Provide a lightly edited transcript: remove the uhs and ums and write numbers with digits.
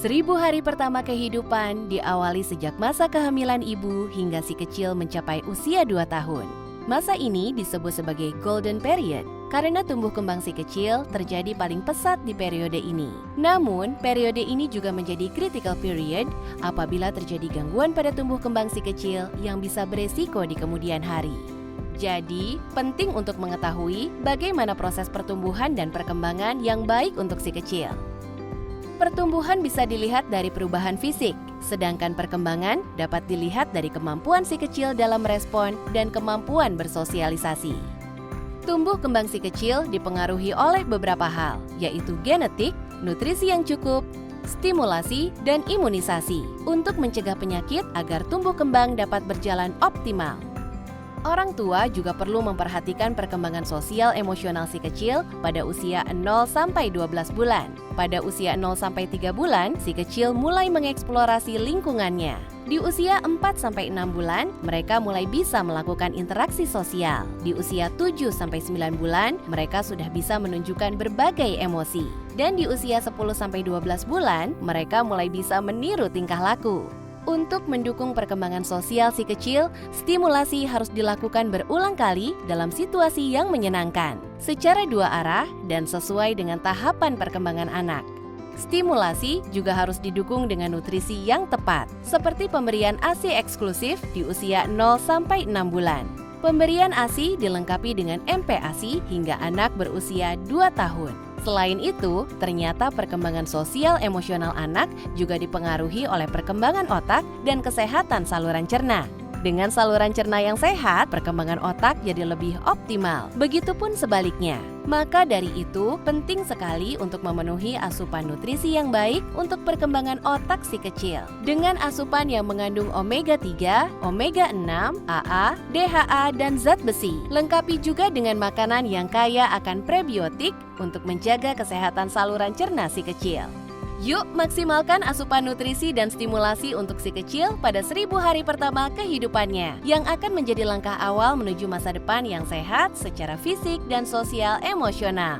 1000 hari pertama kehidupan diawali sejak masa kehamilan ibu hingga si kecil mencapai usia 2 tahun. Masa ini disebut sebagai golden period karena tumbuh kembang si kecil terjadi paling pesat di periode ini. Namun, periode ini juga menjadi critical period apabila terjadi gangguan pada tumbuh kembang si kecil yang bisa beresiko di kemudian hari. Jadi, penting untuk mengetahui bagaimana proses pertumbuhan dan perkembangan yang baik untuk si kecil. Pertumbuhan bisa dilihat dari perubahan fisik, sedangkan perkembangan dapat dilihat dari kemampuan si kecil dalam merespon dan kemampuan bersosialisasi. Tumbuh kembang si kecil dipengaruhi oleh beberapa hal, yaitu genetik, nutrisi yang cukup, stimulasi, dan imunisasi untuk mencegah penyakit agar tumbuh kembang dapat berjalan optimal. Orang tua juga perlu memperhatikan perkembangan sosial emosional si kecil pada usia 0-12 bulan. Pada usia 0-3 bulan, si kecil mulai mengeksplorasi lingkungannya. Di usia 4-6 bulan, mereka mulai bisa melakukan interaksi sosial. Di usia 7-9 bulan, mereka sudah bisa menunjukkan berbagai emosi. Dan di usia 10-12 bulan, mereka mulai bisa meniru tingkah laku. Untuk mendukung perkembangan sosial si kecil, stimulasi harus dilakukan berulang kali dalam situasi yang menyenangkan, secara dua arah dan sesuai dengan tahapan perkembangan anak. Stimulasi juga harus didukung dengan nutrisi yang tepat, seperti pemberian ASI eksklusif di usia 0-6 bulan. Pemberian ASI dilengkapi dengan MPASI hingga anak berusia 2 tahun. Selain itu, ternyata perkembangan sosial emosional anak juga dipengaruhi oleh perkembangan otak dan kesehatan saluran cerna. Dengan saluran cerna yang sehat, perkembangan otak jadi lebih optimal. Begitupun sebaliknya. Maka dari itu, penting sekali untuk memenuhi asupan nutrisi yang baik untuk perkembangan otak si kecil. Dengan asupan yang mengandung omega 3, omega 6, AA, DHA, dan zat besi. Lengkapi juga dengan makanan yang kaya akan prebiotik untuk menjaga kesehatan saluran cerna si kecil. Yuk maksimalkan asupan nutrisi dan stimulasi untuk si kecil pada 1000 hari pertama kehidupannya yang akan menjadi langkah awal menuju masa depan yang sehat secara fisik dan sosial emosional.